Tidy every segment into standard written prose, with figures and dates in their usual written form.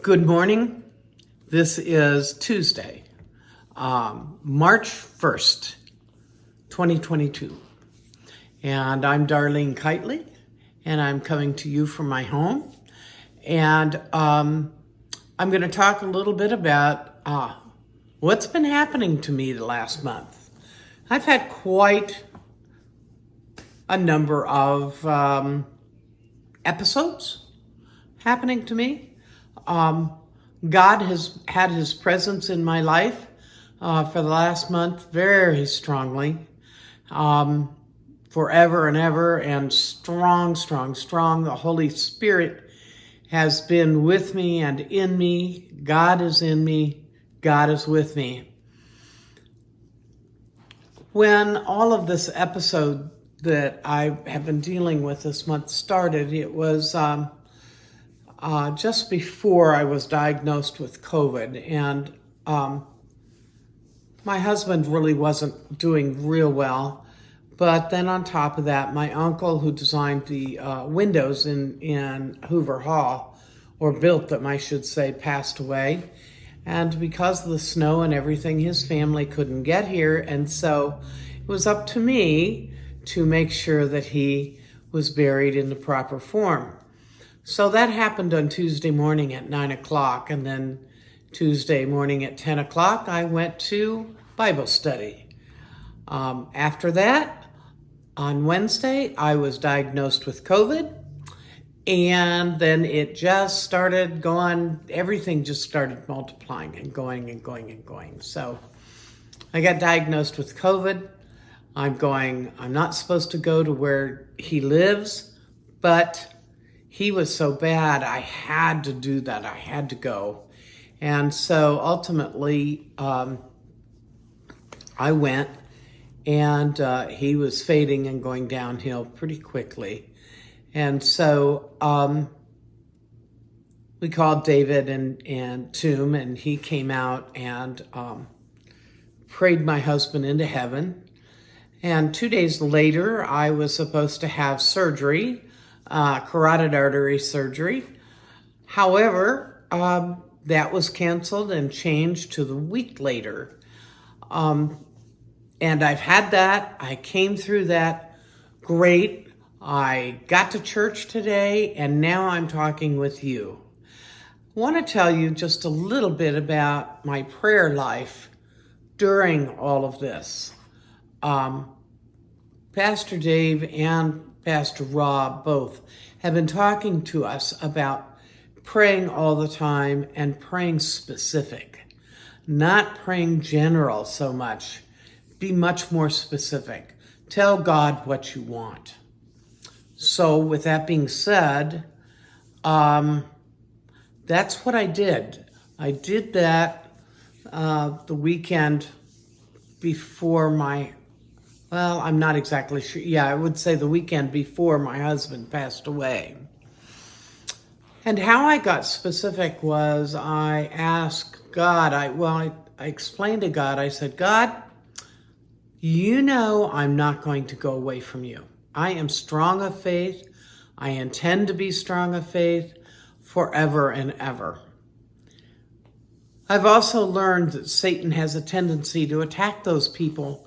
Good morning. This is Tuesday, March 1st, 2022. And I'm Darlene Kiteley, and I'm coming to you from my home. And I'm going to talk a little bit about what's been happening to me the last month. I've had quite a number of episodes happening to me. God has had his presence in my life for the last month very strongly, forever and ever, and strong. The Holy Spirit has been with me and in me. God is in me. God is with me. When all of this episode that I have been dealing with this month started, it was just before I was diagnosed with COVID, and my husband really wasn't doing real well. But then on top of that, my uncle, who designed the windows in Hoover Hall, or built them, I should say, passed away. And because of the snow and everything, his family couldn't get here, and so it was up to me to make sure that he was buried in the proper form. So that happened on Tuesday morning at 9 o'clock, and then Tuesday morning at 10 o'clock, I went to Bible study. After that, on Wednesday, I was diagnosed with COVID, and then it just started going, everything just started multiplying and going. So I got diagnosed with COVID. I'm not supposed to go to where he lives, but he was so bad, I had to do that. I had to go. And so ultimately, I went, and he was fading and going downhill pretty quickly. And so we called David and Toom, and he came out and prayed my husband into heaven. And 2 days later, I was supposed to have surgery, carotid artery surgery. However, that was canceled and changed to the week later. And I've had that. I came through that great. I got to church today, and now I'm talking with you. I want to tell you just a little bit about my prayer life during all of this. Pastor Dave and Pastor Rob both have been talking to us about praying all the time and praying specific, not praying general so much. Be much more specific. Tell God what you want. So with that being said, that's what I did. I did that the weekend before I'm not exactly sure. Yeah, I would say the weekend before my husband passed away. And how I got specific was I asked God, I explained to God, I said, God, you know I'm not going to go away from you. I am strong of faith. I intend to be strong of faith forever and ever. I've also learned that Satan has a tendency to attack those people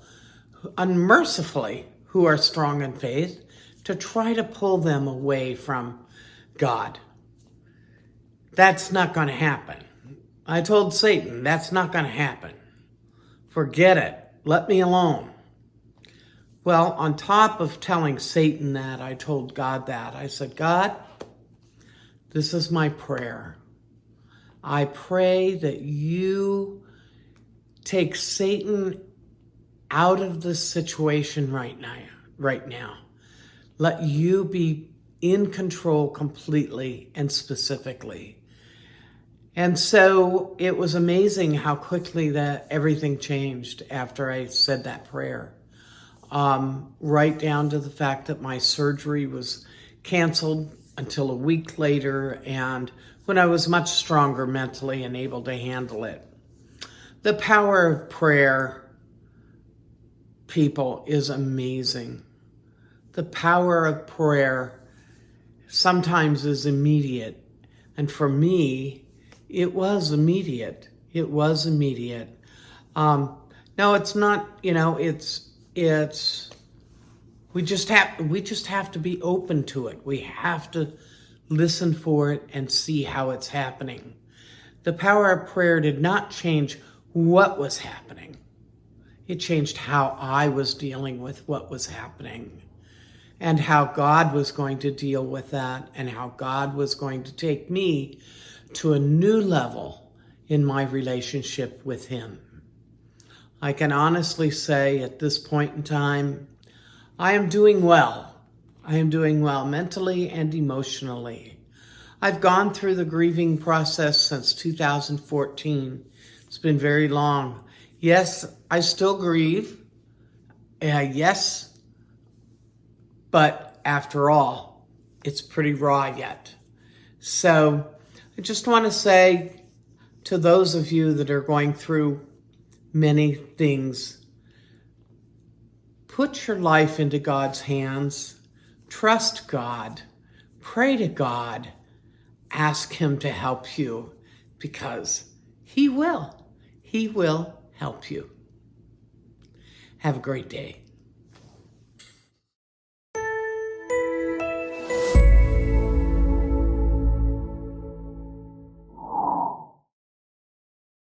unmercifully who are strong in faith, to try to pull them away from God. That's not going to happen. I told Satan, that's not going to happen. Forget it. Let me alone. Well, on top of telling Satan that, I told God that. I said, God, this is my prayer. I pray that you take Satan out of this situation right now. Let you be in control completely and specifically. And so it was amazing how quickly that everything changed after I said that prayer. Right down to the fact that my surgery was canceled until a week later, and when I was much stronger mentally and able to handle it. The power of prayer, people, is amazing. The power of prayer sometimes is immediate, and for me, It was immediate. It was immediate. No, it's not, we just have to be open to it. We have to listen for it and see how it's happening. The power of prayer did not change what was happening. It changed how I was dealing with what was happening and how God was going to deal with that and how God was going to take me to a new level in my relationship with Him. I can honestly say at this point in time, I am doing well. I am doing well mentally and emotionally. I've gone through the grieving process since 2014. It's been very long. Yes, I still grieve. Yes, but after all, it's pretty raw yet. So I just want to say to those of you that are going through many things, put your life into God's hands. Trust God. Pray to God. Ask Him to help you because He will. He will help you. Have a great day.